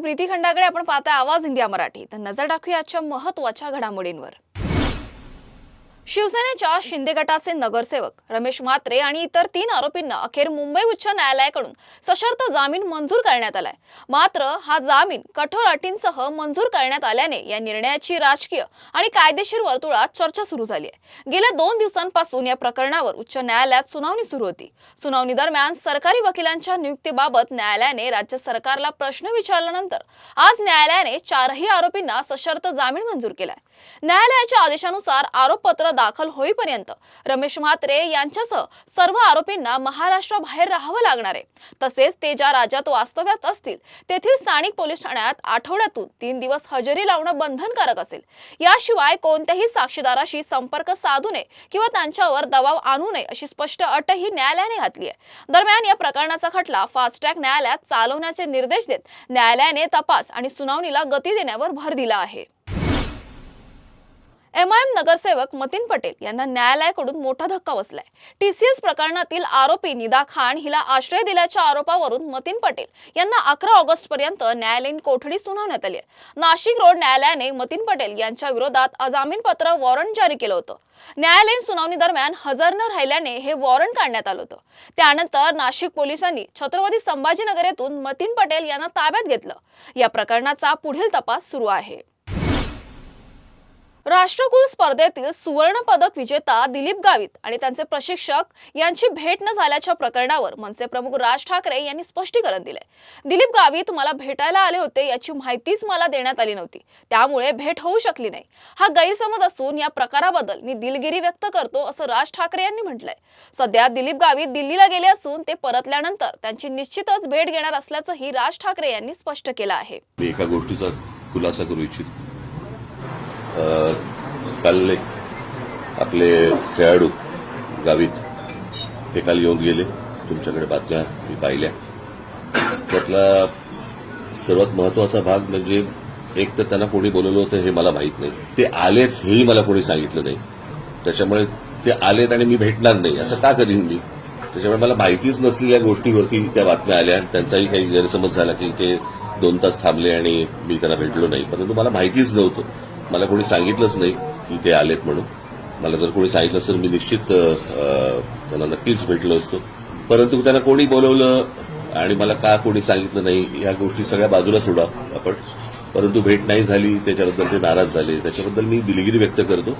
प्रीती खंडागळे. आपण पाहता आवाज इंडिया मराठी. तर नजर टाकूया आजच्या महत्त्वाच्या घडामोडींवर. शिवसेनेच्या शिंदे गटाचे नगरसेवक रमेश म्हात्रे आणि इतर 3 आरोपींना अखेर मुंबई उच्च न्यायालयाकडून सशर्त जामीन मंजूर करण्यात आलाय. मात्र हा जामीन कठोर अटींसह मंजूर करण्यात आल्याने या निर्णयाची राजकीय आणि कायदेशीर वर्तुळात चर्चा सुरू झाली आहे. गेल्या 2 दिवसांपासून या प्रकरणावर उच्च न्यायालयात सुनावणी सुरू होती. सुनावणी दरम्यान सरकारी वकिलांच्या नियुक्तीबाबत न्यायालयाने राज्य सरकारला प्रश्न विचारल्यानंतर आज न्यायालयाने 4ही आरोपींना सशर्त जामीन मंजूर केलाय. न्यायालयाच्या आदेशानुसार आरोपपत्र दाखल होईपर्यंत रमेश म्हात्रे यांच्यासह सर्व आरोपींना महाराष्ट्राबाहेर राहावं लागणार आहे. तसेच ते ज्या राज्यात वास्तव्यात असतील तेथील स्थानिक पोलीस ठाण्यात आठवड्यातून 3 दिवस हजेरी लावणं बंधनकारक असेल. याशिवाय कोणत्याही साक्षीदाराशी संपर्क साधू नये किंवा त्यांच्यावर दबाव आणू नये अशी स्पष्ट अटही न्यायालयाने घातली आहे. दरम्यान या प्रकरणाचा खटला फास्ट ट्रॅक न्यायालयात चालवण्याचे निर्देश देत न्यायालयाने तपास आणि सुनावणीला गती देण्यावर भर दिला आहे. एमआयएम नगरसेवक मतीन पटेल यांना न्यायालयाकडून मोठा धक्का बसलाय. टीसीएस प्रकरणातील आरोपी निदा खान हिला आश्रय दिल्याच्या आरोपावरून मतीन पटेल यांना 11 ऑगस्ट पर्यंत न्यायालयीन कोठडी सुनावण्यात आली आहे. नाशिक रोड न्यायालयाने मतीन पटेल यांच्या विरोधात अजामीनपात्र वॉरंट जारी केलं होतं. न्यायालयीन सुनावणी दरम्यान हजर न राहिल्याने हे वॉरंट काढण्यात आलं होतं. त्यानंतर नाशिक पोलिसांनी छत्रपती संभाजीनगर येथून मतीन पटेल यांना ताब्यात घेतलं. या प्रकरणाचा पुढील तपास सुरू आहे. राष्ट्रकुल स्पर्धेतील सुवर्ण पदक विजेता दिलीप गावित आणि त्यांचे प्रशिक्षक यांची भेट न झाल्याच्या प्रकरणावर मनसे प्रमुख राज ठाकरे यांनी स्पष्टीकरण दिले. दिलीप गावित मला भेटायला आले होते याची माहितीच मला देण्यात आली नव्हती, त्यामुळे भेट होऊ शकली नाही. हा गैरसमज असून या प्रकाराबद्दल मी दिलगिरी व्यक्त करतो असं राज ठाकरे यांनी म्हटलंय. सध्या दिलीप गावित दिल्लीला गेले असून ते परतल्यानंतर त्यांची निश्चितच भेट घेणार असल्याचंही राज ठाकरे यांनी स्पष्ट केलं आहे. एका गोष्टीचा खुलासा करू इच्छितो. काल एक आपले खेळाडू गावित हे काल येऊन गेले. तुमच्याकडे बातम्या मी पाहिल्या. त्यातला सर्वात महत्वाचा भाग म्हणजे एक तर त्यांना कोणी बोलवलं होतं हे मला माहित नाही. ते आलेत हेही मला कोणी सांगितलं नाही. त्याच्यामुळे ते आलेत आणि मी भेटणार नाही असं का करीन मी. त्याच्यामुळे मला माहितीच नसलेल्या गोष्टीवरती त्या बातम्या आल्या. त्यांचाही काही गैरसमज झाला की ते 2 तास थांबले आणि मी त्यांना भेटलो नाही. परंतु मला माहितीच नव्हतं. मला कोणी सांगितलंच नाही की ते आलेत म्हणून. मला जर कोणी सांगितलं तर मी निश्चित त्यांना नक्कीच भेटलो असतो. परंतु त्यांना कोणी बोलवलं आणि मला का कोणी सांगितलं नाही या गोष्टी सगळ्या बाजूला सोडा आपण. परंतु भेट नाही झाली त्याच्याबद्दल ते नाराज झाले. त्याच्याबद्दल मी दिलगिरी व्यक्त करतो.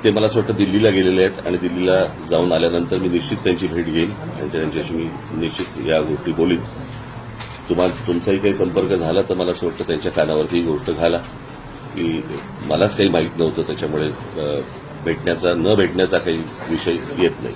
ते मला असं वाटतं दिल्लीला गेलेले आहेत आणि दिल्लीला जाऊन आल्यानंतर मी निश्चित त्यांची भेट घेईन आणि त्यांच्याशी मी निश्चित या गोष्टी बोलीन. तुमचाही काही संपर्क झाला तर मला असं वाटतं त्यांच्या कानावरती ही गोष्ट घाला की मलाच काही माहीत नव्हतं. त्याच्यामुळे भेटण्याचा न भेटण्याचा काही विषय येत नाही.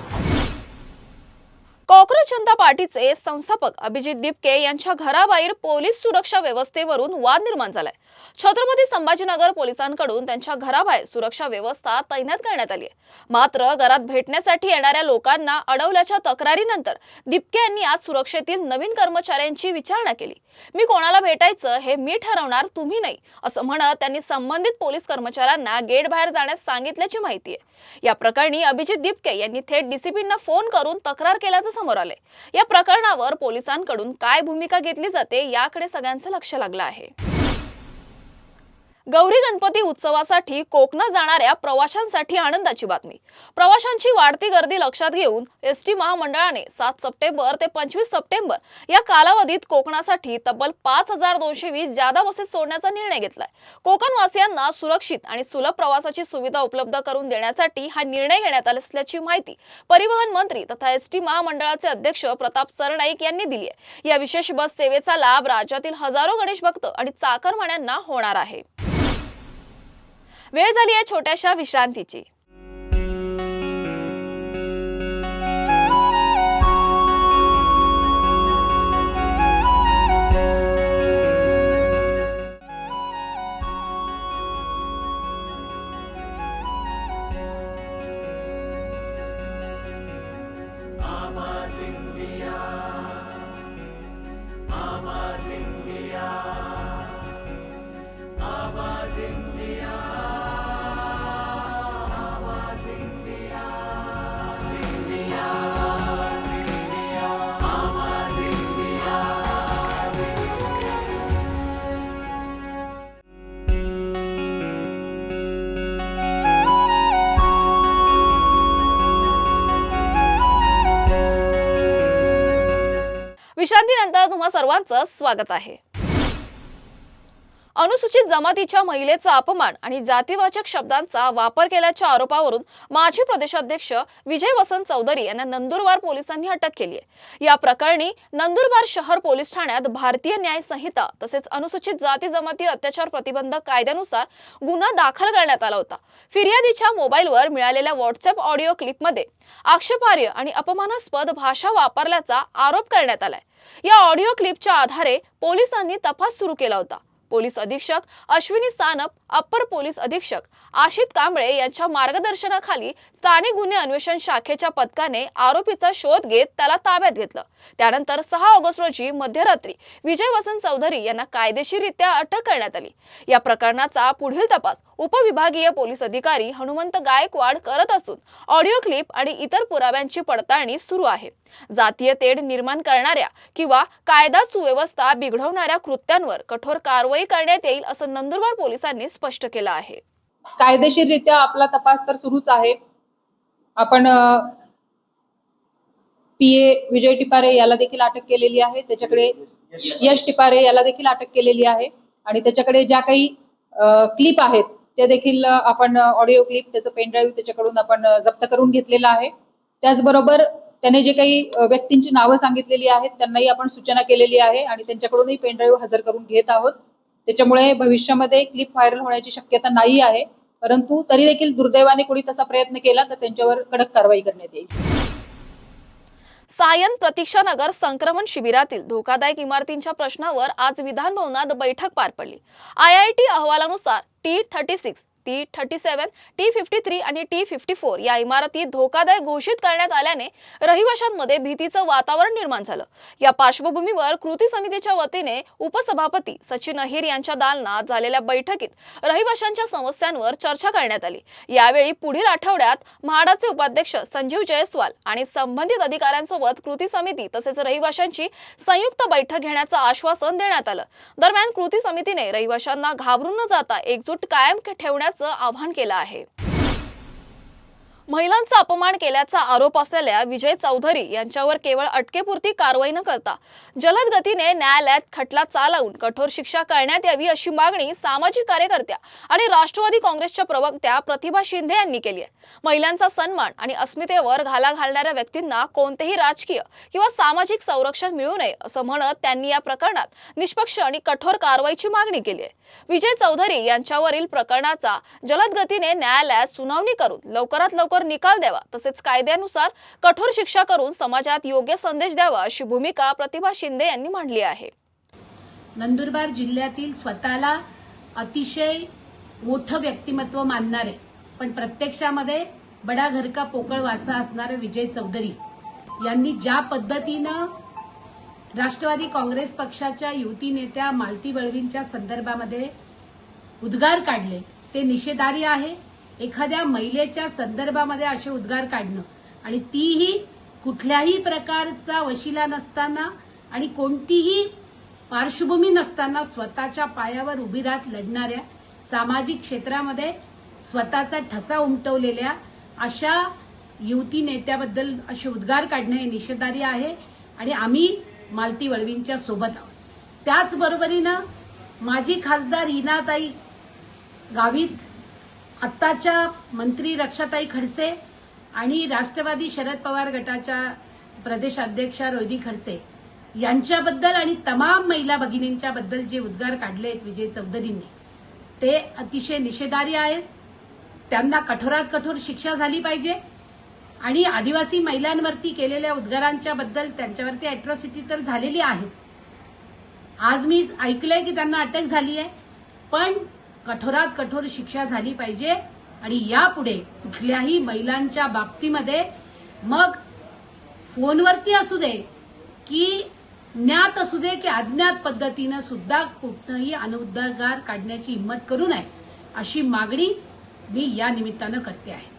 काँग्रेस जनता पार्टीचे संस्थापक अभिजित दिपके यांच्या घराबाहेर पोलीस सुरक्षा व्यवस्थेवरून वाद निर्माण झालाय. छत्रपती संभाजीनगर पोलिसांकडून त्यांच्या घराबाहेर सुरक्षा व्यवस्था तैनात करण्यात आली आहे. मात्र घरात भेटण्यासाठी येणाऱ्या लोकांना अडवल्याच्या तक्रारीनंतर दिपके यांनी आज सुरक्षेतील नवीन कर्मचाऱ्यांची विचारणा केली. मी कोणाला भेटायचं हे मी ठरवणार, तुम्ही नाही असं म्हणत त्यांनी संबंधित पोलीस कर्मचाऱ्यांना गेट बाहेर जाण्यास सांगितल्याची माहिती आहे. या प्रकरणी अभिजित दिपके यांनी थेट डीसीपींना फोन करून तक्रार केल्याचं समोर आले. या प्रकरणावर पोलिसांकडून काय भूमिका घेतली जाते याकडे सगळ्यांचं लक्ष लागलं आहे. गौरी गणपती उत्सवासाठी कोकणात जाणाऱ्या प्रवाशांसाठी आनंदाची बातमी. प्रवाशांची वाढती गर्दी लक्षात घेऊन एसटी महामंडळाने 7 सप्टेंबर ते 25 सप्टेंबर या कालावधीत कोकणासाठी तब्बल 5220 जादा बसेस सोडण्याचा निर्णय घेतलाय. कोकणवासियांना सुरक्षित आणि सुलभ प्रवासाची सुविधा उपलब्ध करून देण्यासाठी हा निर्णय घेण्यात आला असल्याची माहिती परिवहन मंत्री तथा एसटी महामंडळाचे अध्यक्ष प्रताप सरनाईक यांनी दिली आहे. या विशेष बस सेवेचा लाभ राज्यातील हजारो गणेश भक्त आणि चाकरमान्यांना होणार आहे. वेळ झाली आहे छोट्याशा विश्रांतीची. विश्रांतीनंतर तुम्हा सर्वांचं स्वागत आहे. अनुसूचित जमातीच्या महिलेचा अपमान आणि जातीवाचक शब्दांचा वापर केल्याच्या आरोपावरून माजी प्रदेशाध्यक्ष विजय वसंत चौधरी यांना नंदुरबार पोलिसांनी अटक केली आहे. या प्रकरणी नंदुरबार शहर पोलीस ठाण्यात भारतीय न्याय संहिता तसेच अनुसूचित जाती जमाती अत्याचार प्रतिबंधक कायद्यानुसार गुन्हा दाखल करण्यात आला होता. फिर्यादीच्या मोबाईलवर मिळालेल्या व्हॉट्सअप ऑडिओ क्लिपमध्ये आक्षेपार्ह आणि अपमानास्पद भाषा वापरल्याचा आरोप करण्यात आलाय. या ऑडिओ क्लिपच्या आधारे पोलिसांनी तपास सुरू केला होता. पोलीस अधीक्षक अश्विनी सानप, अप्पर पोलीस अधीक्षक आशित कांबळे यांच्या मार्गदर्शनाखाली स्थानिक गुन्हे अन्वेषण शाखेच्या पथकाने आरोपीचा शोध घेत त्याला ताब्यात घेतलं. त्यानंतर 6 ऑगस्ट रोजी मध्यरात्री विजय वसंत चौधरी यांना कायदेशीररित्या अटक करण्यात आली. या प्रकरणाचा पुढील तपास उपविभागीय पोलीस अधिकारी हनुमंत गायकवाड करत असून ऑडिओ क्लिप आणि इतर पुराव्यांची पडताळणी सुरू आहे. जातीय तेढ निर्माण करणाऱ्या किंवा कायदा सुव्यवस्था बिघडवणाऱ्या कृत्यांवर कठोर कारवाई करण्यात येईल असं नंदुरबार पोलिसांनी स्पष्ट केलं आहे. कायदेशीररित्या आपला तपास तर सुरूच आहे. आपण पीए विजय टिपारे याला देखील अटक केलेली आहे. त्याच्याकडे यश टिपारे याला देखील अटक केलेली आहे आणि त्याच्याकडे ज्या काही क्लिप आहेत ते देखील आपण ऑडिओ क्लिप, त्याचं पेनड्राईव्ह त्याच्याकडून आपण जप्त करून घेतलेला आहे. त्याचबरोबर त्याने जे काही व्यक्तींची नावं सांगितलेली आहेत त्यांनाही आपण सूचना केलेली आहे आणि त्यांच्याकडूनही पेनड्राईव्ह हजर करून घेत आहोत. त्याच्यामुळे भविष्यामध्ये क्लिप व्हायरल होण्याची शक्यता नाही आहे, परंतु तरी देखील दुर्दैवाने कोणी तसा प्रयत्न केला तर त्यांच्यावर कडक कारवाई करण्यात येईल. सायन प्रतीक्षानगर संक्रमण शिबिरातील धोकादायक इमारतींच्या प्रश्नावर आज विधान भवनात बैठक पार पडली. IIT अहवालानुसार T36, T37, T53 आणि T54 या इमारती धोकादायक घोषित करण्यात आल्याने रहिवाशांमध्ये भीतीचं वातावरण निर्माण झालं. या पार्श्वभूमीवर कृती समितीच्या वतीने उपसभापती सचिन अहिर यांच्या दालनात झालेल्या बैठकीत रहिवाशांच्या समस्यांवर चर्चा करण्यात आली. यावेळी पुढील आठवड्यात म्हाडाचे उपाध्यक्ष संजीव जयस्वाल आणि संबंधित अधिकाऱ्यांसोबत कृती समिती तसेच रहिवाशांची संयुक्त बैठक घेण्याचं आश्वासन देण्यात आलं. दरम्यान कृती समितीने रहिवाशांना घाबरून न जाता एकजूट कायम ठेवण्याचं आवाहन केलं आहे. महिलांचा अपमान केल्याचा आरोप असलेल्या विजय चौधरी यांच्यावर केवळ अटकेपुरती कारवाई न करता जलद गतीने न्यायालयात खटला चालवून कठोर शिक्षा करण्यात यावी अशी मागणी सामाजिक कार्यकर्त्या आणि राष्ट्रवादी काँग्रेसच्या प्रवक्त्या प्रतिभा शिंदे यांनी केली आहे. महिलांचा सन्मान आणि अस्मितेवर घाला घालणाऱ्या व्यक्तींना कोणतेही राजकीय किंवा सामाजिक संरक्षण मिळू नये असं म्हणत त्यांनी या प्रकरणात निष्पक्ष आणि कठोर कारवाईची मागणी केली आहे. विजय चौधरी यांच्यावरील प्रकरणाचा जलद गतीने न्यायालयात सुनावणी करून लवकरात लवकर निकाल द्यावा तसेच कायद्यानुसार कठोर शिक्षा करून समाजात योग्य संदेश द्यावा अशी भूमिका प्रतिभा शिंदे यांनी मांडली आहे. नंदुरबार जिल्ह्यातील स्वतःला अतिशय मोठं व्यक्तिमत्व मानणारे पण प्रत्यक्षामध्ये बडा घर का पोकळ वासा असणारे विजय चौधरी यांनी ज्या पद्धतीनं राष्ट्रवादी काँग्रेस पक्षाच्या युवती नेत्या मालती वळवींच्या संदर्भामध्ये उद्गार काढले ते निषेधार्ह आहे. एखाद्या महिलेच्या संदर्भामध्ये असे उद्गार काढणं आणि तीही कुठल्याही प्रकारचा वशिला नसताना आणि कोणतीही पार्श्वभूमी नसताना स्वतःच्या पायावर उभी राहत लढणाऱ्या, सामाजिक क्षेत्रामध्ये स्वतःचा ठसा उमटवलेल्या अशा युवती नेत्याबद्दल असे उद्गार काढणं हे निषेधार्ह आहे आणि आम्ही मालती वळवींच्या सोबत आहोत. त्याचबरोबरीनं माजी खासदार हिनाताई गावित, आत्ताच्या मंत्री रक्षाताई खडसे आणि राष्ट्रवादी शरद पवार गटाच्या प्रदेशाध्यक्षा रोहिणी खडसे यांच्याबद्दल आणि तमाम महिला भगिनींच्याबद्दल जे उद्गार काढले आहेत विजय चौधरींनी ते अतिशय निषेधार्ह आहेत. त्यांना कठोरात कठोर शिक्षा झाली पाहिजे आणि आदिवासी महिलांवरती केलेल्या उद्गारांच्या बद्दल त्यांच्यावरती अॅट्रॉसिटी तर झालेली आहेच. आज मी ऐकलंय की त्यांना अटक झाली आहे, पण कठोरात कठोर शिक्षा झाली पाहिजे आणि यापुढे कुठल्याही महिलांच्या बाबतीमध्ये मग फोनवरती असू दे की ज्ञात असू दे की अज्ञात पद्धतीनं सुद्धा कुठनंही अनुद्गार काढण्याची हिंमत करू नये अशी मागणी मी या निमित्तानं करते आहे.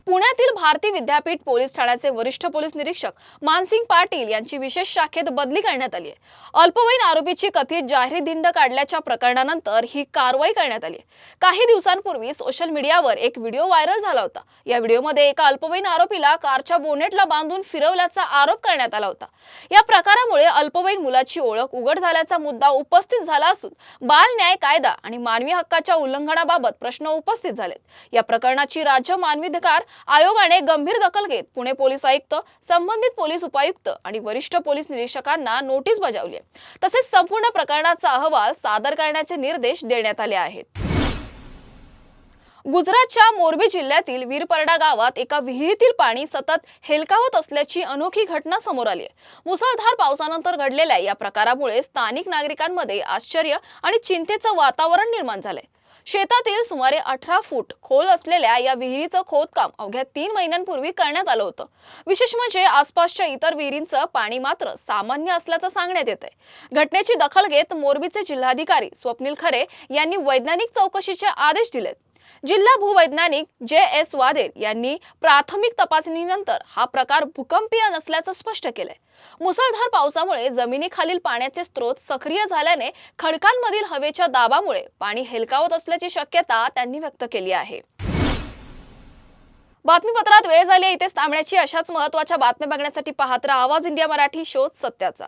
पुण्यातील भारती विद्यापीठ पोलीस ठाण्याचे वरिष्ठ पोलीस निरीक्षक मानसिंग पाटील यांची विशेष शाखेत बदली करण्यात आली आहे. अल्पवयीन आरोपीची कथित जाहिरात दिंड काढल्याच्या प्रकरणानंतर ही कारवाई करण्यात आली. काही दिवसांपूर्वी सोशल मीडियावर एक व्हिडिओ व्हायरल झाला होता. या व्हिडिओमध्ये एका अल्पवयीन आरोपीला कारच्या बोनेटला बांधून फिरवल्याचा आरोप करण्यात आला होता. या प्रकारामुळे अल्पवयीन मुलाची ओळख उघड झाल्याचा मुद्दा उपस्थित झाला असून बाल न्याय कायदा आणि मानवी हक्काच्या उल्लंघनाबाबत प्रश्न उपस्थित झालेत. या प्रकरणाची राज्य मानवाधिकार आयोगाने गंभीर दखल घेत पुणे पोलीस आयुक्त, संबंधित पोलीस उपायुक्त आणि वरिष्ठ पोलीस निरीक्षकांना नोटीस बजावली आहे. तसेच संपूर्ण प्रकरणाचा अहवाल सादर करण्याचे निर्देश देण्यात आले आहेत. गुजरातच्या मोरबी जिल्ह्यातील वीरपरडा गावात एका विहिरीतील पाणी सतत हेलकावत असल्याची अनोखी घटना समोर आली आहे. मुसळधार पावसानंतर घडलेल्या या प्रकारामुळे स्थानिक नागरिकांमध्ये आश्चर्य आणि चिंतेचं वातावरण निर्माण झालंय. शेतातील सुमारे 18 फूट खोल असलेल्या या विहिरीचं खोदकाम अवघ्या 3 महिन्यांपूर्वी करण्यात आलं होतं. विशेष म्हणजे आसपासच्या इतर विहिरींचं पाणी मात्र सामान्य असल्याचं सांगण्यात येत आहे. घटनेची दखल घेत मोरबीचे जिल्हाधिकारी स्वप्नील खरे यांनी वैज्ञानिक चौकशीचे आदेश दिलेत. जिल्हा भूवैज्ञानिक JS वादेर यांनी प्राथमिक तपासणीनंतर हा प्रकार भूकंपीय नसल्याचं स्पष्ट केलंय. मुसळधार पावसामुळे जमिनीखालील पाण्याचे स्रोत सक्रिय झाल्याने खडकांमधील हवेच्या दाबामुळे पाणी हेलकावत असल्याची शक्यता त्यांनी व्यक्त केली आहे. बातमीपत्रात वेळ झाली इथेच थांबण्याची. अशाच महत्त्वाच्या बातम्या बघण्यासाठी पाहत रहा आवाज इंडिया मराठी, शोध सत्याचा.